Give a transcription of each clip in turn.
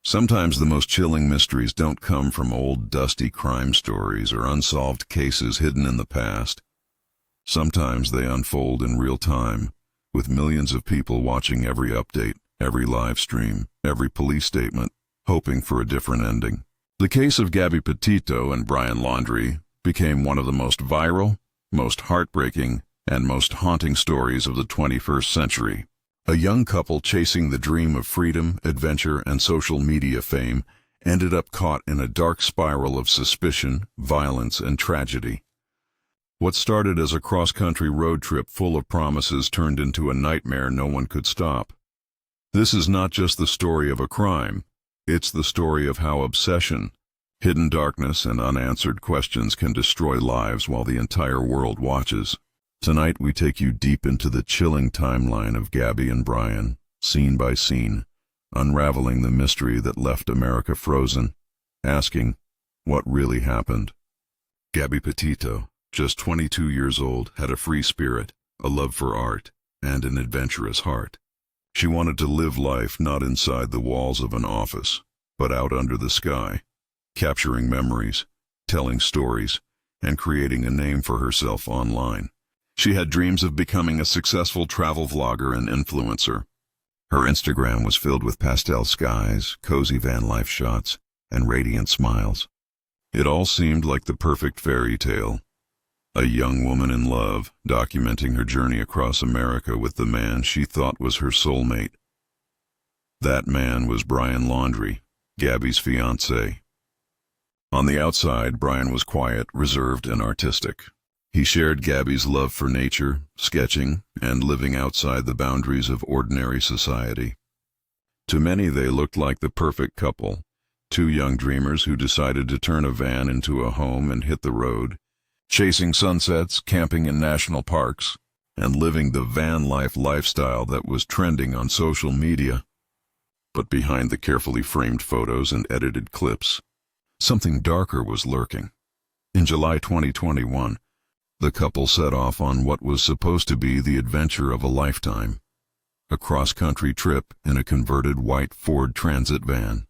Sometimes the most chilling mysteries don't come from old dusty crime stories or unsolved cases hidden in the past. Sometimes they unfold in real time, with millions of people watching every update, every live stream, every police statement, hoping for a different ending. The case of Gabby Petito and Brian Laundrie became one of the most viral, most heartbreaking, and most haunting stories of the 21st century. A young couple chasing the dream of freedom, adventure, and social media fame ended up caught in a dark spiral of suspicion, violence, and tragedy. What started as a cross-country road trip full of promises turned into a nightmare no one could stop. This is not just the story of a crime, it's the story of how obsession, hidden darkness, and unanswered questions can destroy lives while the entire world watches. Tonight we take you deep into the chilling timeline of Gabby and Brian, scene by scene, unraveling the mystery that left America frozen, asking, what really happened? Gabby Petito, just 22 years old, had a free spirit, a love for art, and an adventurous heart. She wanted to live life not inside the walls of an office, but out under the sky, capturing memories, telling stories, and creating a name for herself online. She had dreams of becoming a successful travel vlogger and influencer. Her Instagram was filled with pastel skies, cozy Vanlife shots, and radiant smiles. It all seemed like the perfect fairy tale. A young woman in love, documenting her journey across America with the man she thought was her soulmate. That man was Brian Laundrie, Gabby's fiancé. On the outside, Brian was quiet, reserved, and artistic. He shared Gabby's love for nature, sketching, and living outside the boundaries of ordinary society. To many they looked like the perfect couple, two young dreamers who decided to turn a van into a home and hit the road, chasing sunsets, camping in national parks, and living the van life lifestyle that was trending on social media. But behind the carefully framed photos and edited clips, something darker was lurking. In July 2021, the couple set off on what was supposed to be the adventure of a lifetime, a cross-country trip in a converted white Ford Transit van.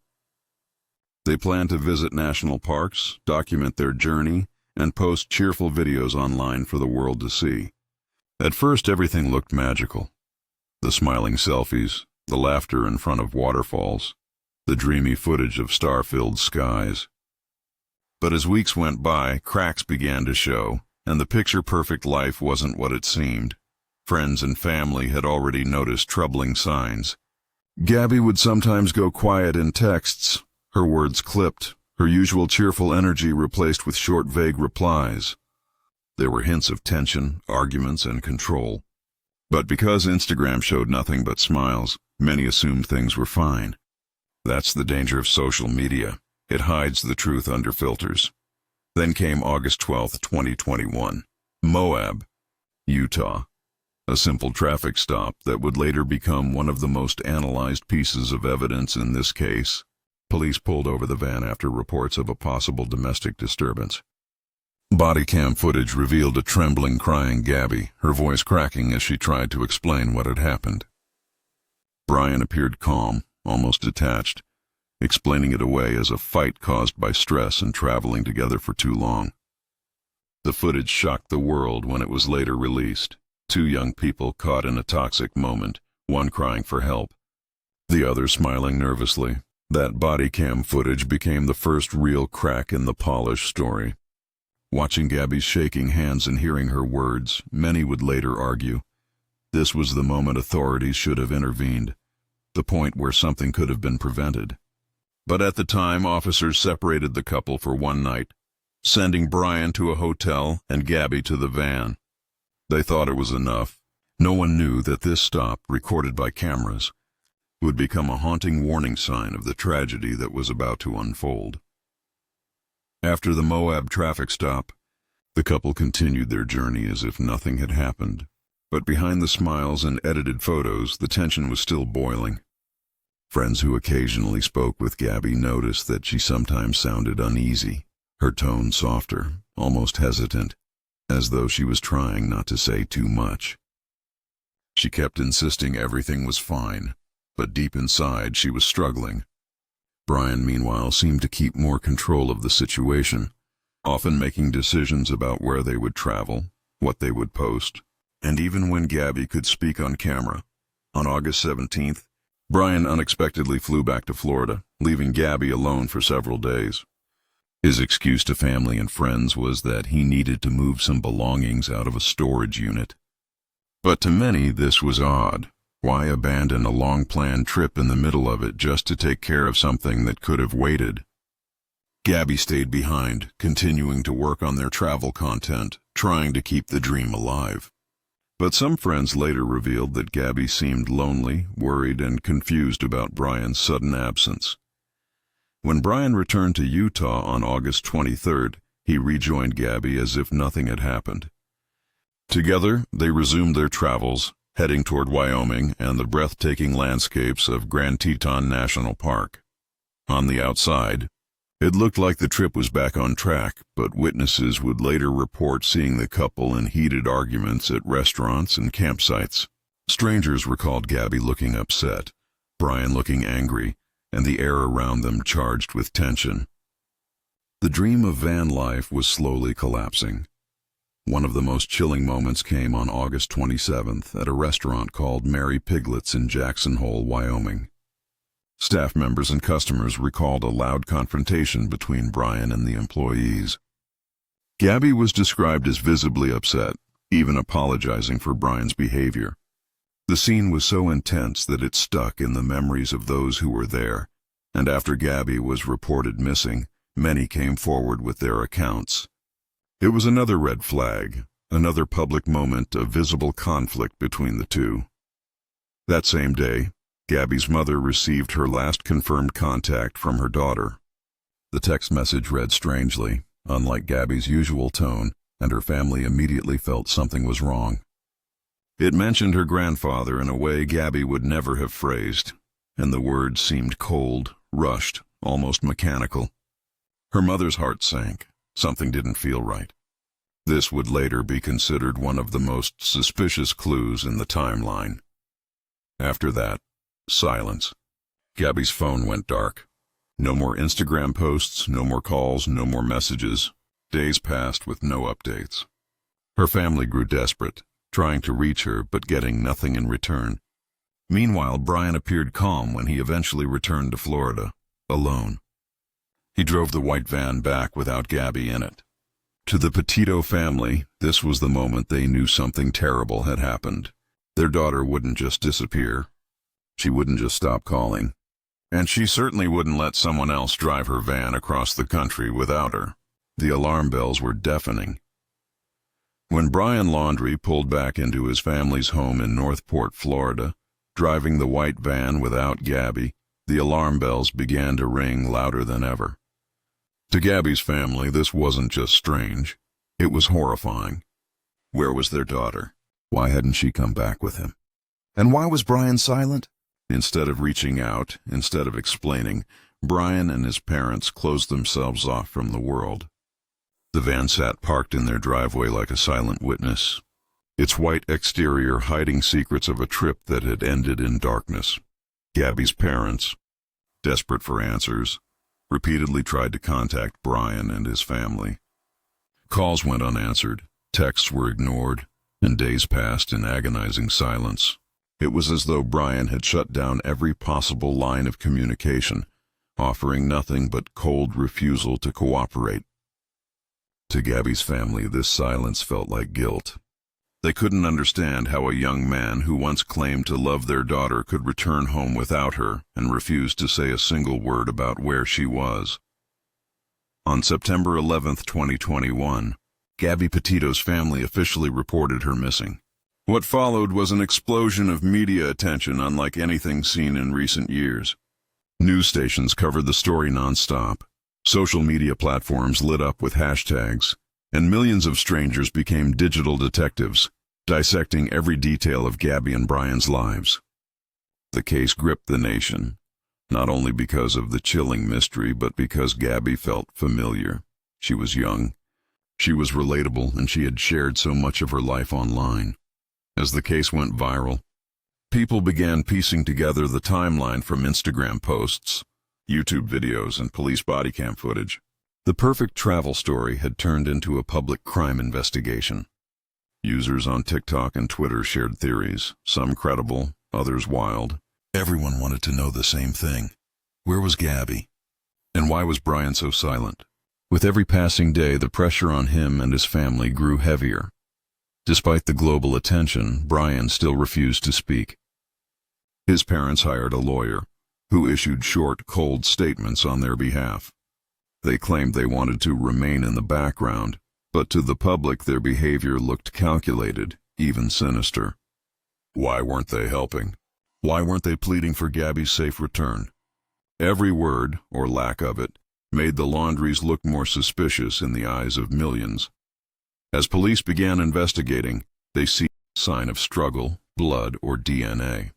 They planned to visit national parks, document their journey, and post cheerful videos online for the world to see. At first, everything looked magical. The smiling selfies, the laughter in front of waterfalls, the dreamy footage of star-filled skies. But as weeks went by, cracks began to show, and the picture-perfect life wasn't what it seemed. Friends and family had already noticed troubling signs. Gabby would sometimes go quiet in texts, her words clipped, her usual cheerful energy replaced with short, vague replies. There were hints of tension, arguments, and control. But because Instagram showed nothing but smiles, many assumed things were fine. That's the danger of social media. It hides the truth under filters. Then came August 12, 2021. Moab, Utah. A simple traffic stop that would later become one of the most analyzed pieces of evidence in this case. Police pulled over the van after reports of a possible domestic disturbance. Body cam footage revealed a trembling, crying Gabby, her voice cracking as she tried to explain what had happened. Brian appeared calm, almost detached, explaining it away as a fight caused by stress and traveling together for too long. The footage shocked the world when it was later released. Two young people caught in a toxic moment, one crying for help, the other smiling nervously. That body cam footage became the first real crack in the polished story. Watching Gabby's shaking hands and hearing her words, many would later argue, this was the moment authorities should have intervened, the point where something could have been prevented. But at the time, officers separated the couple for one night, sending Brian to a hotel and Gabby to the van. They thought it was enough. No one knew that this stop, recorded by cameras, would become a haunting warning sign of the tragedy that was about to unfold. After the Moab traffic stop, the couple continued their journey as if nothing had happened. But behind the smiles and edited photos, the tension was still boiling. Friends who occasionally spoke with Gabby noticed that she sometimes sounded uneasy, her tone softer, almost hesitant, as though she was trying not to say too much. She kept insisting everything was fine, but deep inside she was struggling. Brian, meanwhile, seemed to keep more control of the situation, often making decisions about where they would travel, what they would post, and even when Gabby could speak on camera. On August 17th, Brian unexpectedly flew back to Florida, leaving Gabby alone for several days. His excuse to family and friends was that he needed to move some belongings out of a storage unit. But to many, this was odd. Why abandon a long-planned trip in the middle of it just to take care of something that could have waited? Gabby stayed behind, continuing to work on their travel content, trying to keep the dream alive. But some friends later revealed that Gabby seemed lonely, worried, and confused about Brian's sudden absence. When Brian returned to Utah on August 23rd, he rejoined Gabby as if nothing had happened. Together, they resumed their travels, heading toward Wyoming and the breathtaking landscapes of Grand Teton National Park. On the outside, it looked like the trip was back on track, but witnesses would later report seeing the couple in heated arguments at restaurants and campsites. Strangers recalled Gabby looking upset, Brian looking angry, and the air around them charged with tension. The dream of van life was slowly collapsing. One of the most chilling moments came on August 27th at a restaurant called Mary Piglet's in Jackson Hole, Wyoming. Staff members and customers recalled a loud confrontation between Brian and the employees. Gabby was described as visibly upset, even apologizing for Brian's behavior. The scene was so intense that it stuck in the memories of those who were there, and after Gabby was reported missing, many came forward with their accounts. It was another red flag, another public moment of visible conflict between the two. That same day, Gabby's mother received her last confirmed contact from her daughter. The text message read strangely, unlike Gabby's usual tone, and her family immediately felt something was wrong. It mentioned her grandfather in a way Gabby would never have phrased, and the words seemed cold, rushed, almost mechanical. Her mother's heart sank. Something didn't feel right. This would later be considered one of the most suspicious clues in the timeline. After that, silence. Gabby's phone went dark. No more Instagram posts, no more calls, no more messages. Days passed with no updates. Her family grew desperate, trying to reach her but getting nothing in return. Meanwhile, Brian appeared calm when he eventually returned to Florida, alone. He drove the white van back without Gabby in it. To the Petito family, this was the moment they knew something terrible had happened. Their daughter wouldn't just disappear. She wouldn't just stop calling. And she certainly wouldn't let someone else drive her van across the country without her. The alarm bells were deafening. When Brian Laundrie pulled back into his family's home in Northport, Florida, driving the white van without Gabby, the alarm bells began to ring louder than ever. To Gabby's family, this wasn't just strange. It was horrifying. Where was their daughter? Why hadn't she come back with him? And why was Brian silent? Instead of reaching out, instead of explaining, Brian and his parents closed themselves off from the world. The van sat parked in their driveway like a silent witness, its white exterior hiding secrets of a trip that had ended in darkness. Gabby's parents, desperate for answers, repeatedly tried to contact Brian and his family. Calls went unanswered, texts were ignored, and days passed in agonizing silence. It was as though Brian had shut down every possible line of communication, offering nothing but cold refusal to cooperate. To Gabby's family, this silence felt like guilt. They couldn't understand how a young man who once claimed to love their daughter could return home without her and refuse to say a single word about where she was. On September 11th, 2021, Gabby Petito's family officially reported her missing. What followed was an explosion of media attention unlike anything seen in recent years. News stations covered the story nonstop. Social media platforms lit up with hashtags, and millions of strangers became digital detectives, dissecting every detail of Gabby and Brian's lives. The case gripped the nation, not only because of the chilling mystery, but because Gabby felt familiar. She was young, she was relatable, and she had shared so much of her life online. As the case went viral, people began piecing together the timeline from Instagram posts, YouTube videos, and police body cam footage. The perfect travel story had turned into a public crime investigation. Users on TikTok and Twitter shared theories, some credible, others wild. Everyone wanted to know the same thing. Where was Gabby? And why was Brian so silent? With every passing day, the pressure on him and his family grew heavier. Despite the global attention, Brian still refused to speak. His parents hired a lawyer, who issued short, cold statements on their behalf. They claimed they wanted to remain in the background, but to the public their behavior looked calculated, even sinister. Why weren't they helping? Why weren't they pleading for Gabby's safe return? Every word, or lack of it, made the Laundries look more suspicious in the eyes of millions. As police began investigating, they see no sign of struggle, blood, or DNA.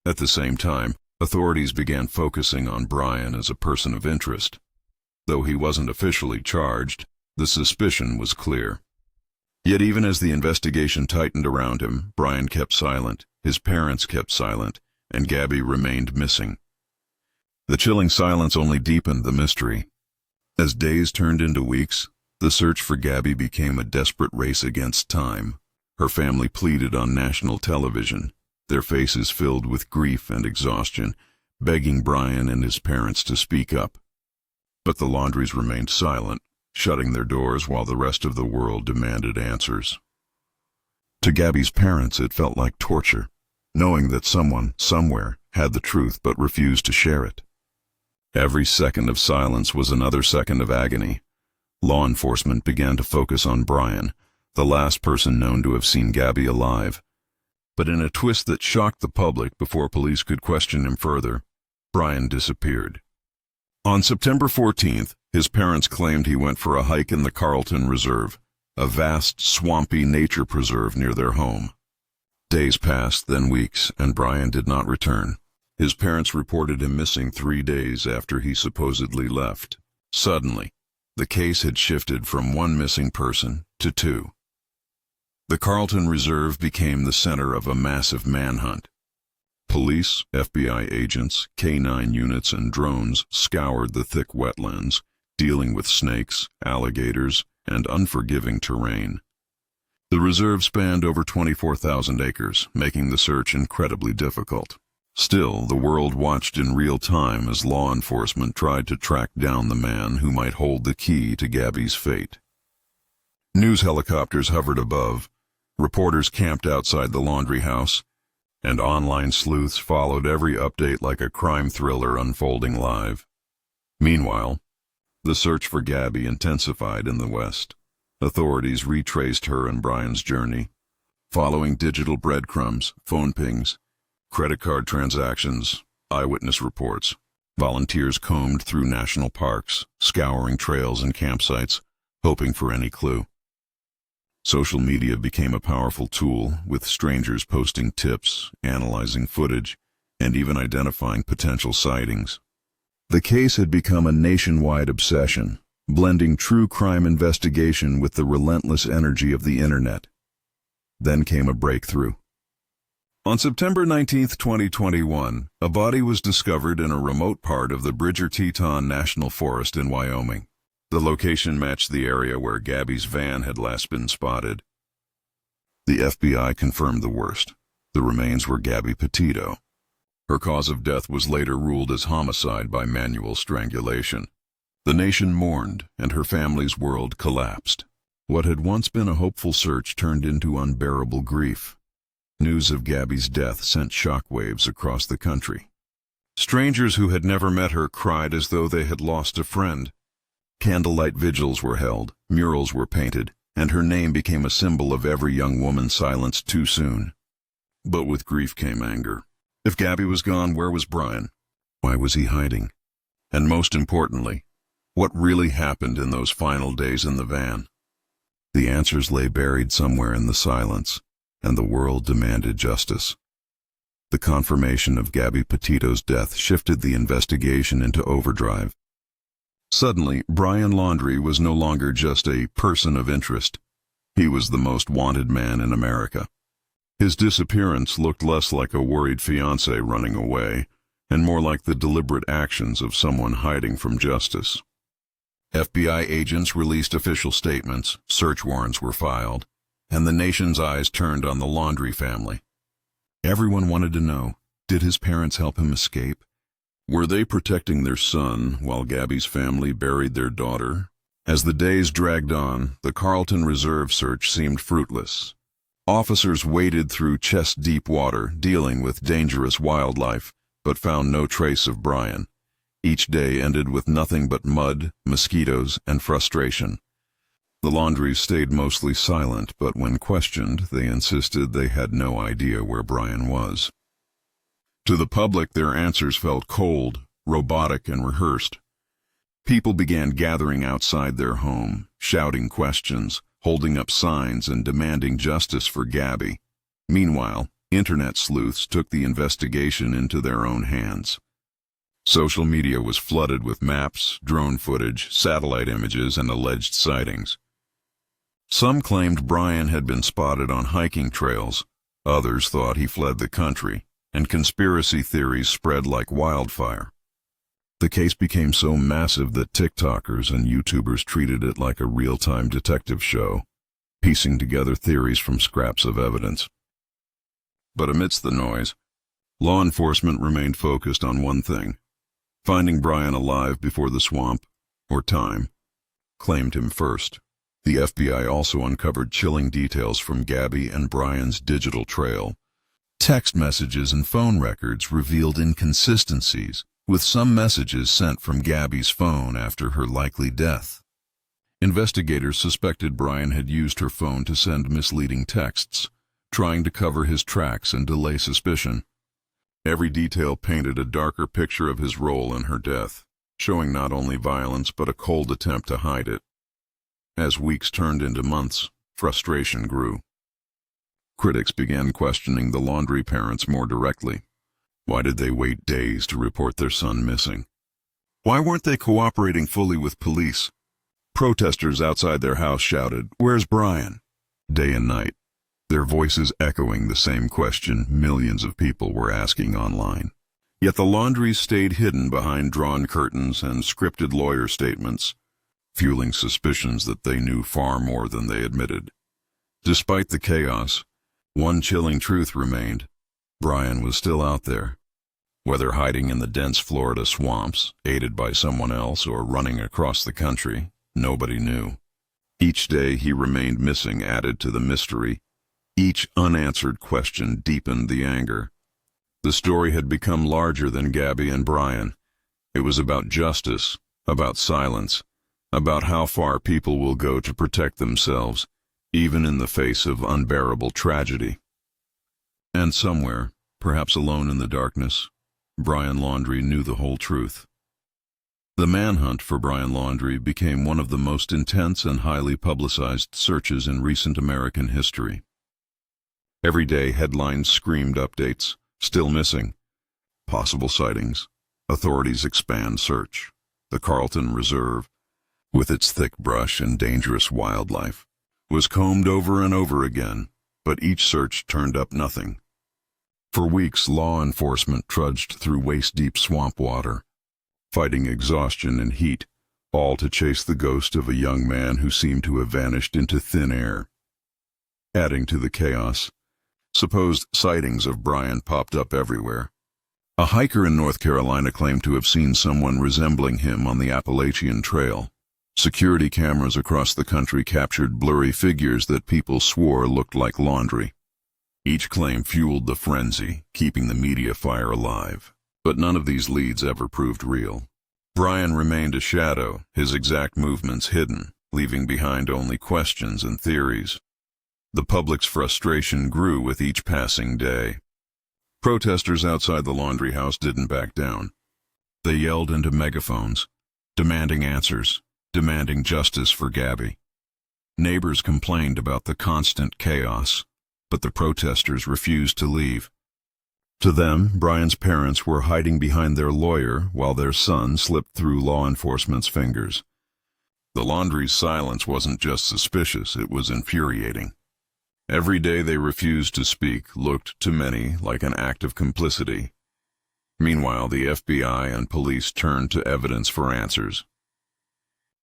At the same time, authorities began focusing on Brian as a person of interest. Though he wasn't officially charged, the suspicion was clear. Yet even as the investigation tightened around him, Brian kept silent, his parents kept silent, and Gabby remained missing. The chilling silence only deepened the mystery. As days turned into weeks, the search for Gabby became a desperate race against time. Her family pleaded on national television, their faces filled with grief and exhaustion, begging Brian and his parents to speak up. But the Laundries remained silent, shutting their doors while the rest of the world demanded answers. To Gabby's parents, it felt like torture, knowing that someone, somewhere, had the truth but refused to share it. Every second of silence was another second of agony. Law enforcement began to focus on Brian, the last person known to have seen Gabby alive. But in a twist that shocked the public before police could question him further, Brian disappeared. On September 14th, his parents claimed he went for a hike in the Carlton Reserve, a vast, swampy nature preserve near their home. Days passed, then weeks, and Brian did not return. His parents reported him missing 3 days after he supposedly left. Suddenly, the case had shifted from one missing person to two. The Carlton Reserve became the center of a massive manhunt. Police, FBI agents, K-9 units, and drones scoured the thick wetlands, dealing with snakes, alligators, and unforgiving terrain. The reserve spanned over 24,000 acres, making the search incredibly difficult. Still, the world watched in real time as law enforcement tried to track down the man who might hold the key to Gabby's fate. News helicopters hovered above, reporters camped outside the laundry house, and online sleuths followed every update like a crime thriller unfolding live. Meanwhile, the search for Gabby intensified in the West. Authorities retraced her and Brian's journey, following digital breadcrumbs, phone pings, credit card transactions, eyewitness reports. Volunteers combed through national parks, scouring trails and campsites, hoping for any clue. Social media became a powerful tool, with strangers posting tips, analyzing footage, and even identifying potential sightings. The case had become a nationwide obsession, blending true crime investigation with the relentless energy of the internet. Then came a breakthrough. On September 19, 2021, a body was discovered in a remote part of the Bridger-Teton National Forest in Wyoming. The location matched the area where Gabby's van had last been spotted. The FBI confirmed the worst. The remains were Gabby Petito. Her cause of death was later ruled as homicide by manual strangulation. The nation mourned, and her family's world collapsed. What had once been a hopeful search turned into unbearable grief. News of Gabby's death sent shockwaves across the country. Strangers who had never met her cried as though they had lost a friend. Candlelight vigils were held, murals were painted, and her name became a symbol of every young woman silenced too soon. But with grief came anger. If Gabby was gone, where was Brian? Why was he hiding? And most importantly, what really happened in those final days in the van? The answers lay buried somewhere in the silence, and the world demanded justice. The confirmation of Gabby Petito's death shifted the investigation into overdrive. Suddenly, Brian Laundrie was no longer just a person of interest. He was the most wanted man in America. His disappearance looked less like a worried fiancé running away, and more like the deliberate actions of someone hiding from justice. FBI agents released official statements, search warrants were filed, and the nation's eyes turned on the Laundrie family. Everyone wanted to know, did his parents help him escape? Were they protecting their son while Gabby's family buried their daughter? As the days dragged on, the Carlton Reserve search seemed fruitless. Officers waded through chest-deep water, dealing with dangerous wildlife, but found no trace of Brian. Each day ended with nothing but mud, mosquitoes, and frustration. The Laundries stayed mostly silent, but when questioned, they insisted they had no idea where Brian was. To the public, their answers felt cold, robotic, and rehearsed. People began gathering outside their home, shouting questions, holding up signs, and demanding justice for Gabby. Meanwhile, internet sleuths took the investigation into their own hands. Social media was flooded with maps, drone footage, satellite images, and alleged sightings. Some claimed Brian had been spotted on hiking trails. Others thought he fled the country, and conspiracy theories spread like wildfire. The case became so massive that TikTokers and YouTubers treated it like a real-time detective show, piecing together theories from scraps of evidence. But amidst the noise, law enforcement remained focused on one thing: finding Brian alive before the swamp, or time, claimed him first. The FBI also uncovered chilling details from Gabby and Brian's digital trail. Text messages and phone records revealed inconsistencies, with some messages sent from Gabby's phone after her likely death. Investigators suspected Brian had used her phone to send misleading texts, trying to cover his tracks and delay suspicion. Every detail painted a darker picture of his role in her death, showing not only violence but a cold attempt to hide it. As weeks turned into months, frustration grew. Critics began questioning the Laundrie parents more directly. Why did they wait days to report their son missing? Why weren't they cooperating fully with police? Protesters outside their house shouted, "Where's Brian?" day and night, their voices echoing the same question millions of people were asking online. Yet the Laundries stayed hidden behind drawn curtains and scripted lawyer statements, fueling suspicions that they knew far more than they admitted. Despite the chaos, one chilling truth remained: Brian was still out there. Whether hiding in the dense Florida swamps, aided by someone else, or running across the country, nobody knew. Each day he remained missing added to the mystery. Each unanswered question deepened the anger. The story had become larger than Gabby and Brian. It was about justice, about silence, about how far people will go to protect themselves, even in the face of unbearable tragedy. And somewhere, perhaps alone in the darkness, Brian Laundrie knew the whole truth. The manhunt for Brian Laundrie became one of the most intense and highly publicized searches in recent American history. Every day, headlines screamed updates: still missing, possible sightings, authorities expand search. The Carlton Reserve, with its thick brush and dangerous wildlife, was combed over and over again, but each search turned up nothing. For weeks, law enforcement trudged through waist-deep swamp water, fighting exhaustion and heat, all to chase the ghost of a young man who seemed to have vanished into thin air. Adding to the chaos, supposed sightings of Brian popped up everywhere. A hiker in North Carolina claimed to have seen someone resembling him on the Appalachian Trail. Security cameras across the country captured blurry figures that people swore looked like Laundrie. Each claim fueled the frenzy, keeping the media fire alive. But none of these leads ever proved real. Brian remained a shadow, his exact movements hidden, leaving behind only questions and theories. The public's frustration grew with each passing day. Protesters outside the Laundrie house didn't back down. They yelled into megaphones, demanding answers, demanding justice for Gabby. Neighbors complained about the constant chaos, but the protesters refused to leave. To them, Brian's parents were hiding behind their lawyer while their son slipped through law enforcement's fingers. The Laundrie's silence wasn't just suspicious, it was infuriating. Every day they refused to speak looked to many like an act of complicity. Meanwhile, the FBI and police turned to evidence for answers.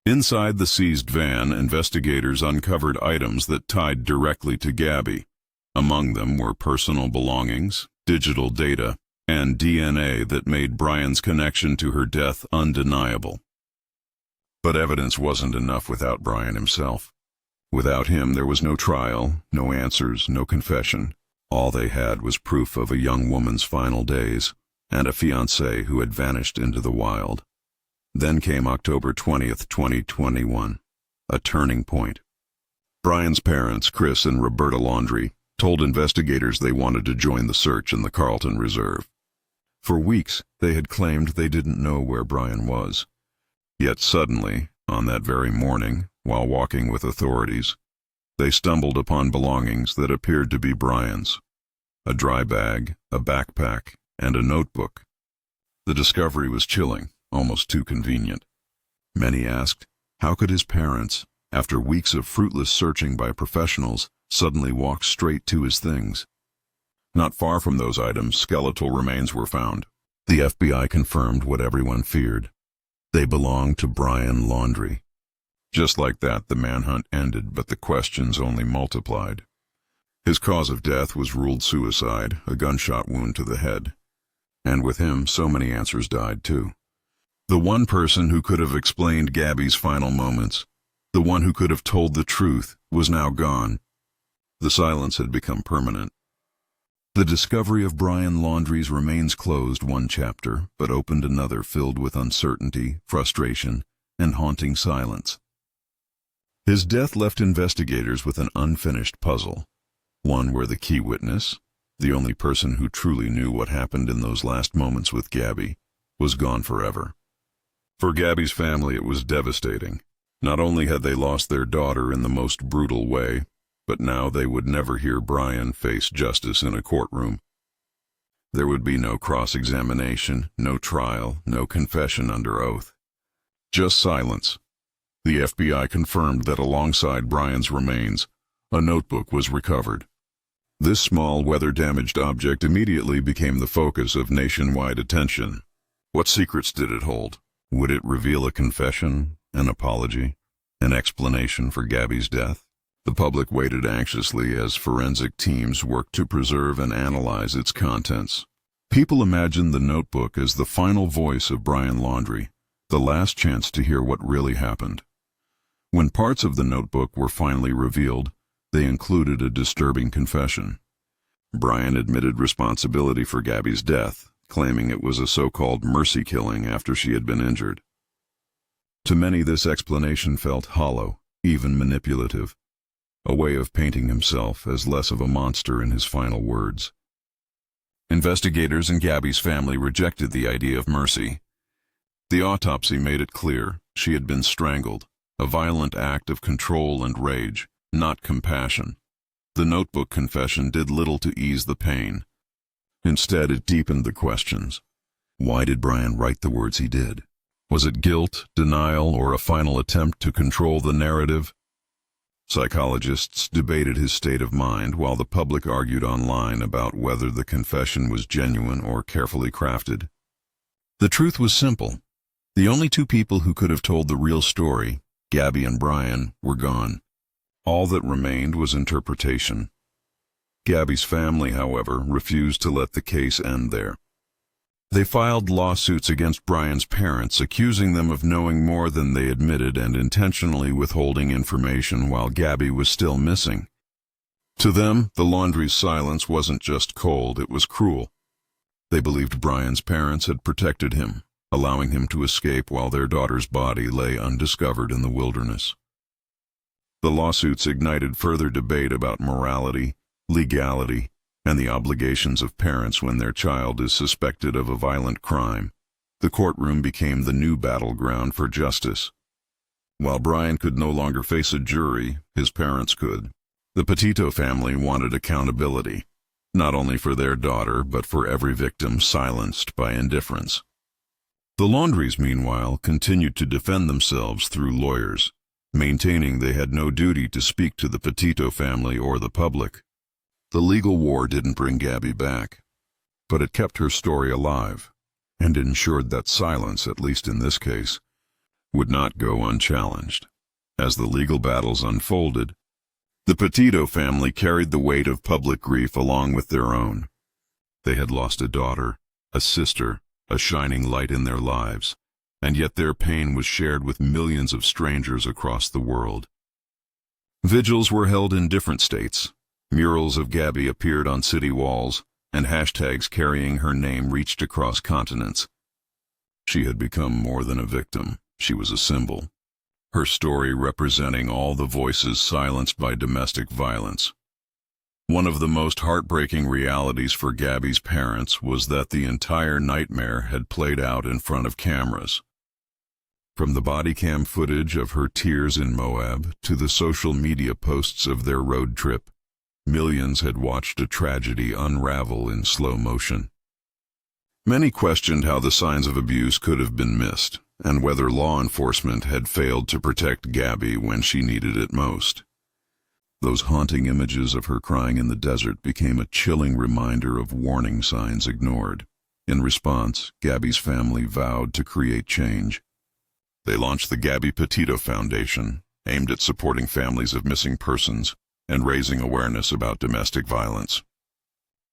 Inside the seized van, investigators uncovered items that tied directly to Gabby. Among them were personal belongings, digital data, and DNA that made Brian's connection to her death undeniable. But evidence wasn't enough without Brian himself. Without him, there was no trial, no answers, no confession. All they had was proof of a young woman's final days and a fiancé who had vanished into the wild. Then came October 20th, 2021, a turning point. Brian's parents, Chris and Roberta Laundrie, told investigators they wanted to join the search in the Carlton Reserve. For weeks, they had claimed they didn't know where Brian was. Yet suddenly, on that very morning, while walking with authorities, they stumbled upon belongings that appeared to be Brian's: a dry bag, a backpack, and a notebook. The discovery was chilling, almost too convenient. Many asked, how could his parents, after weeks of fruitless searching by professionals, suddenly walk straight to his things? Not far from those items, skeletal remains were found. The FBI confirmed what everyone feared. They belonged to Brian Laundrie. Just like that, the manhunt ended, but the questions only multiplied. His cause of death was ruled suicide, a gunshot wound to the head. And with him, so many answers died too. The one person who could have explained Gabby's final moments, the one who could have told the truth, was now gone. The silence had become permanent. The discovery of Brian Laundrie's remains closed one chapter, but opened another filled with uncertainty, frustration, and haunting silence. His death left investigators with an unfinished puzzle, one where the key witness, the only person who truly knew what happened in those last moments with Gabby, was gone forever. For Gabby's family, it was devastating. Not only had they lost their daughter in the most brutal way, but now they would never hear Brian face justice in a courtroom. There would be no cross-examination, no trial, no confession under oath. Just silence. The FBI confirmed that alongside Brian's remains, a notebook was recovered. This small, weather-damaged object immediately became the focus of nationwide attention. What secrets did it hold? Would it reveal a confession, an apology, an explanation for Gabby's death? The public waited anxiously as forensic teams worked to preserve and analyze its contents. People imagined the notebook as the final voice of Brian Laundrie, the last chance to hear what really happened. When parts of the notebook were finally revealed, they included a disturbing confession. Brian admitted responsibility for Gabby's death, claiming it was a so-called mercy killing after she had been injured. To many, this explanation felt hollow, even manipulative, a way of painting himself as less of a monster in his final words. Investigators and Gabby's family rejected the idea of mercy. The autopsy made it clear she had been strangled, a violent act of control and rage, not compassion. The notebook confession did little to ease the pain. Instead, it deepened the questions. Why did Brian write the words he did? Was it guilt, denial, or a final attempt to control the narrative? Psychologists debated his state of mind, while the public argued online about whether the confession was genuine or carefully crafted. The truth was simple. The only two people who could have told the real story, Gabby and Brian, were gone. All that remained was interpretation. Gabby's family, however, refused to let the case end there. They filed lawsuits against Brian's parents, accusing them of knowing more than they admitted and intentionally withholding information while Gabby was still missing. To them, the Laundrie's silence wasn't just cold, it was cruel. They believed Brian's parents had protected him, allowing him to escape while their daughter's body lay undiscovered in the wilderness. The lawsuits ignited further debate about morality, legality, and the obligations of parents when their child is suspected of a violent crime. The courtroom became the new battleground for justice. While Brian could no longer face a jury, his parents could. The Petito family wanted accountability, not only for their daughter, but for every victim silenced by indifference. The Laundries, meanwhile, continued to defend themselves through lawyers, maintaining they had no duty to speak to the Petito family or the public. The legal war didn't bring Gabby back, but it kept her story alive. and ensured that silence, at least in this case, would not go unchallenged. As the legal battles unfolded, the Petito family carried the weight of public grief along with their own. They had lost a daughter, a sister, a shining light in their lives, and yet their pain was shared with millions of strangers across the world. Vigils were held in different states. Murals of Gabby appeared on city walls, and hashtags carrying her name reached across continents. She had become more than a victim. She was a symbol. Her story representing all the voices silenced by domestic violence. One of the most heartbreaking realities for Gabby's parents was that the entire nightmare had played out in front of cameras. From the body cam footage of her tears in Moab to the social media posts of their road trip, millions had watched a tragedy unravel in slow motion. Many questioned how the signs of abuse could have been missed, and whether law enforcement had failed to protect Gabby when she needed it most. Those haunting images of her crying in the desert became a chilling reminder of warning signs ignored. In response, Gabby's family vowed to create change. They launched the Gabby Petito Foundation, aimed at supporting families of missing persons and raising awareness about domestic violence.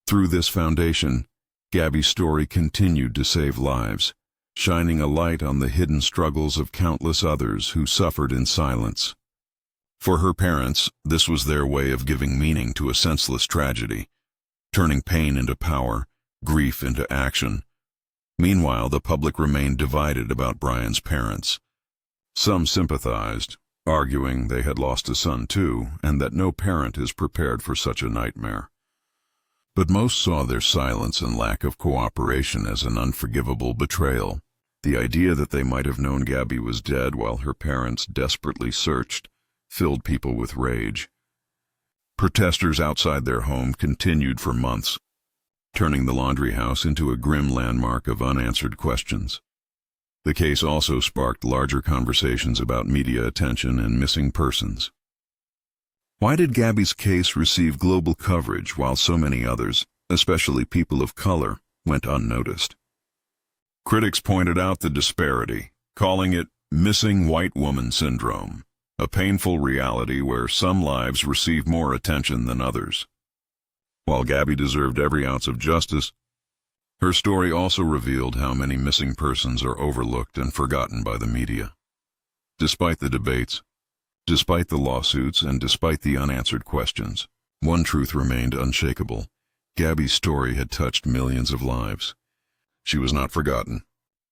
Through this foundation, Gabby's story continued to save lives, shining a light on the hidden struggles of countless others who suffered in silence. For her parents, this was their way of giving meaning to a senseless tragedy, turning pain into power, grief into action. Meanwhile, the public remained divided about Brian's parents. Some sympathized, arguing they had lost a son too, and that no parent is prepared for such a nightmare. But most saw their silence and lack of cooperation as an unforgivable betrayal. The idea that they might have known Gabby was dead while her parents desperately searched filled people with rage. Protesters outside their home continued for months, turning the laundry house into a grim landmark of unanswered questions. The case also sparked larger conversations about media attention and missing persons. Why did Gabby's case receive global coverage while so many others, especially people of color, went unnoticed? Critics pointed out the disparity, calling it missing white woman syndrome, a painful reality where some lives receive more attention than others. While Gabby deserved every ounce of justice, her story also revealed how many missing persons are overlooked and forgotten by the media. Despite the debates, despite the lawsuits, and despite the unanswered questions, one truth remained unshakable. Gabby's story had touched millions of lives. She was not forgotten.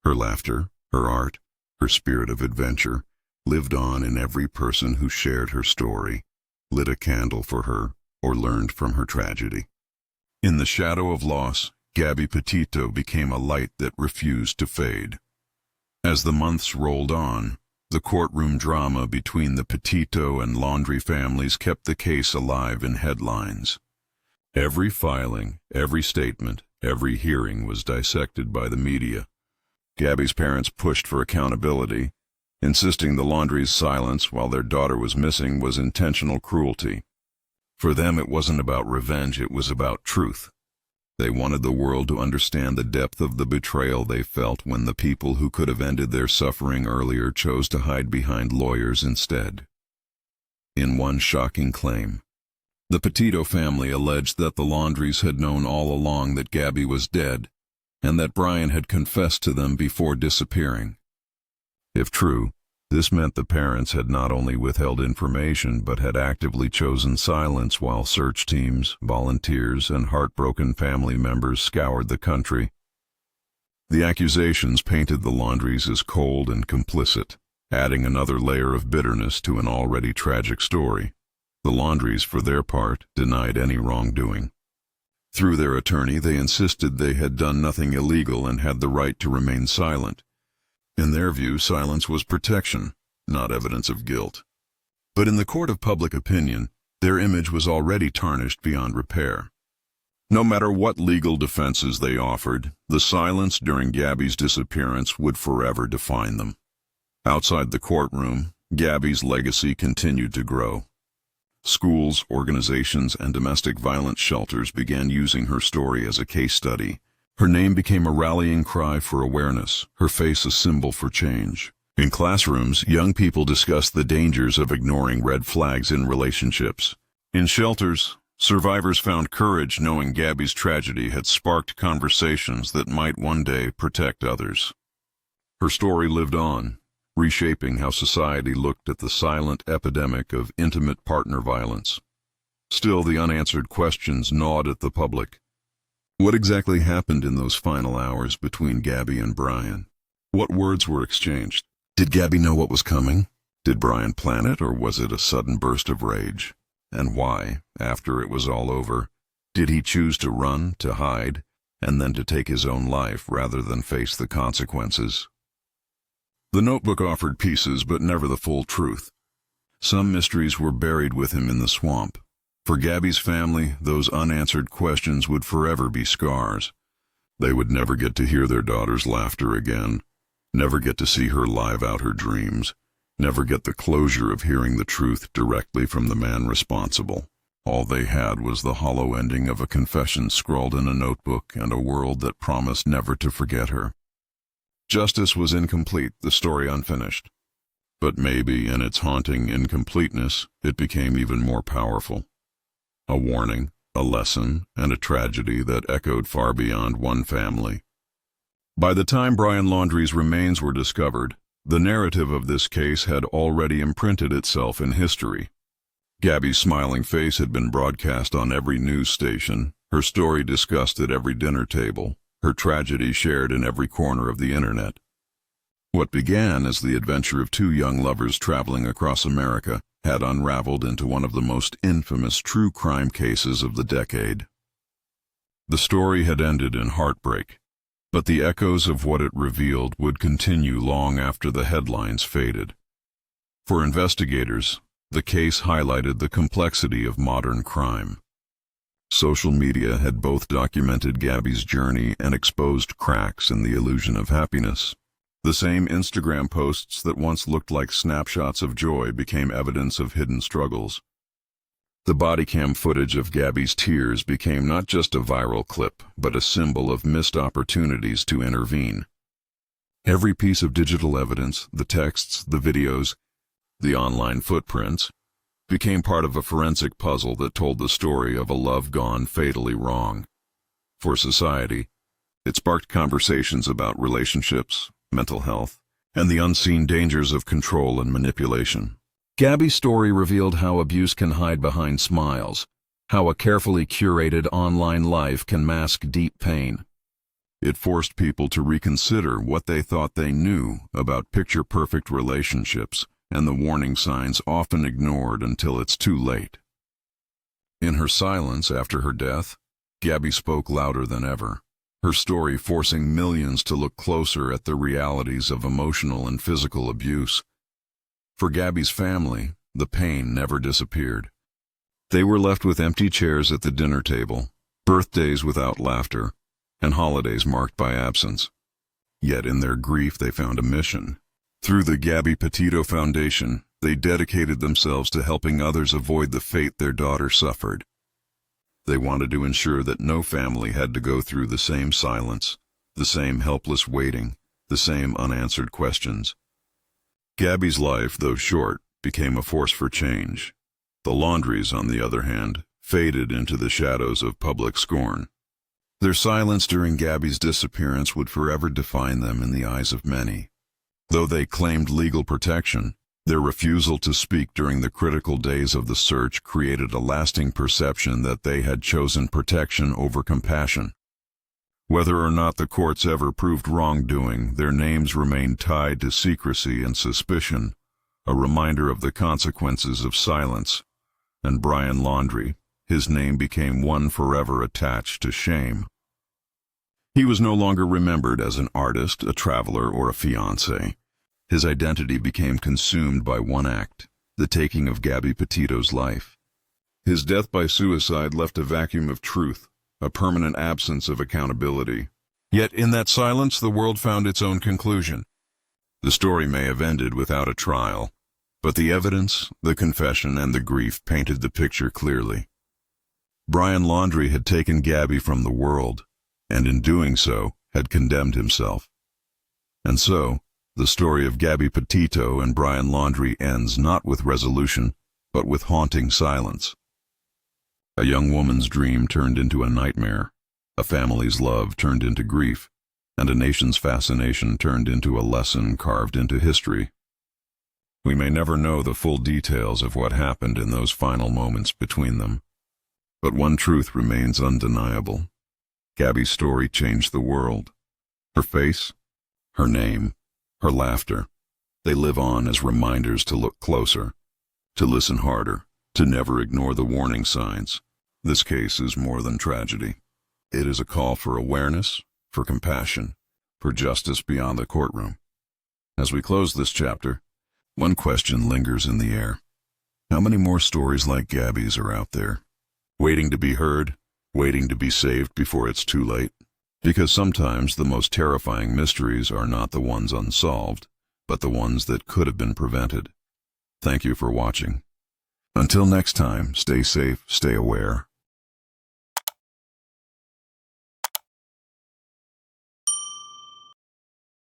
Her laughter, her art, her spirit of adventure lived on in every person who shared her story, lit a candle for her, or learned from her tragedy. In the shadow of loss, Gabby Petito became a light that refused to fade. As the months rolled on, the courtroom drama between the Petito and Laundrie families kept the case alive in headlines. Every filing, every statement, every hearing was dissected by the media. Gabby's parents pushed for accountability, insisting the Laundrie's silence while their daughter was missing was intentional cruelty. For them, it wasn't about revenge, it was about truth. They wanted the world to understand the depth of the betrayal they felt when the people who could have ended their suffering earlier chose to hide behind lawyers instead. In one shocking claim, the Petito family alleged that the Laundries had known all along that Gabby was dead, and that Brian had confessed to them before disappearing. If true, this meant the parents had not only withheld information but had actively chosen silence while search teams, volunteers, and heartbroken family members scoured the country. The accusations painted the Laundries as cold and complicit, adding another layer of bitterness to an already tragic story. The Laundries, for their part, denied any wrongdoing. Through their attorney, they insisted they had done nothing illegal and had the right to remain silent. In their view, silence was protection, not evidence of guilt. But in the court of public opinion, their image was already tarnished beyond repair. No matter what legal defenses they offered, the silence during Gabby's disappearance would forever define them. Outside the courtroom, Gabby's legacy continued to grow. Schools, organizations, and domestic violence shelters began using her story as a case study, Her name became a rallying cry for awareness, her face a symbol for change. In classrooms, young people discussed the dangers of ignoring red flags in relationships. In shelters, survivors found courage knowing Gabby's tragedy had sparked conversations that might one day protect others. Her story lived on, reshaping how society looked at the silent epidemic of intimate partner violence. Still, the unanswered questions gnawed at the public. What exactly happened in those final hours between Gabby and Brian? What words were exchanged? Did Gabby know what was coming? Did Brian plan it, or was it a sudden burst of rage? And why, after it was all over, did he choose to run, to hide, and then to take his own life rather than face the consequences? The notebook offered pieces, but never the full truth. Some mysteries were buried with him in the swamp. For Gabby's family, those unanswered questions would forever be scars. They would never get to hear their daughter's laughter again, never get to see her live out her dreams, never get the closure of hearing the truth directly from the man responsible. All they had was the hollow ending of a confession scrawled in a notebook and a world that promised never to forget her. Justice was incomplete, the story unfinished. But maybe, in its haunting incompleteness, it became even more powerful. A warning, a lesson, and a tragedy that echoed far beyond one family. By the time Brian Laundrie's remains were discovered, the narrative of this case had already imprinted itself in history. Gabby's smiling face had been broadcast on every news station, her story discussed at every dinner table, her tragedy shared in every corner of the internet. What began as the adventure of two young lovers traveling across America had unraveled into one of the most infamous true crime cases of the decade. The story had ended in heartbreak, but the echoes of what it revealed would continue long after the headlines faded. For investigators, the case highlighted the complexity of modern crime. Social media had both documented Gabby's journey and exposed cracks in the illusion of happiness. The same Instagram posts that once looked like snapshots of joy became evidence of hidden struggles. The body cam footage of Gabby's tears became not just a viral clip, but a symbol of missed opportunities to intervene. Every piece of digital evidence, the texts, the videos, the online footprints, became part of a forensic puzzle that told the story of a love gone fatally wrong. For society, it sparked conversations about relationships, mental health, and the unseen dangers of control and manipulation. Gabby's story revealed how abuse can hide behind smiles, how a carefully curated online life can mask deep pain. It forced people to reconsider what they thought they knew about picture-perfect relationships and the warning signs often ignored until it's too late. In her silence after her death, Gabby spoke louder than ever, her story forcing millions to look closer at the realities of emotional and physical abuse. For Gabby's family, the pain never disappeared. They were left with empty chairs at the dinner table, birthdays without laughter, and holidays marked by absence. Yet in their grief they found a mission. Through the Gabby Petito Foundation, they dedicated themselves to helping others avoid the fate their daughter suffered. They wanted to ensure that no family had to go through the same silence, the same helpless waiting, the same unanswered questions. Gabby's life, though short, became a force for change. The Laundries, on the other hand, faded into the shadows of public scorn. Their silence during Gabby's disappearance would forever define them in the eyes of many. Though they claimed legal protection, their refusal to speak during the critical days of the search created a lasting perception that they had chosen protection over compassion. Whether or not the courts ever proved wrongdoing, their names remained tied to secrecy and suspicion, a reminder of the consequences of silence. And Brian Laundrie, his name became one forever attached to shame. He was no longer remembered as an artist, a traveler, or a fiancé. His identity became consumed by one act, the taking of Gabby Petito's life. His death by suicide left a vacuum of truth, a permanent absence of accountability. Yet in that silence the world found its own conclusion. The story may have ended without a trial, but the evidence, the confession, and the grief painted the picture clearly. Brian Laundrie had taken Gabby from the world, and in doing so had condemned himself. And so, the story of Gabby Petito and Brian Laundrie ends not with resolution, but with haunting silence. A young woman's dream turned into a nightmare, a family's love turned into grief, and a nation's fascination turned into a lesson carved into history. We may never know the full details of what happened in those final moments between them, but one truth remains undeniable. Gabby's story changed the world. Her face, her name, her laughter, they live on as reminders to look closer, to listen harder, to never ignore the warning signs. This case is more than tragedy. It is a call for awareness, for compassion, for justice beyond the courtroom. As we close this chapter, one question lingers in the air. How many more stories like Gabby's are out there, waiting to be heard, waiting to be saved before it's too late? Because sometimes the most terrifying mysteries are not the ones unsolved, but the ones that could have been prevented. Thank you for watching. Until next time, stay safe, stay aware,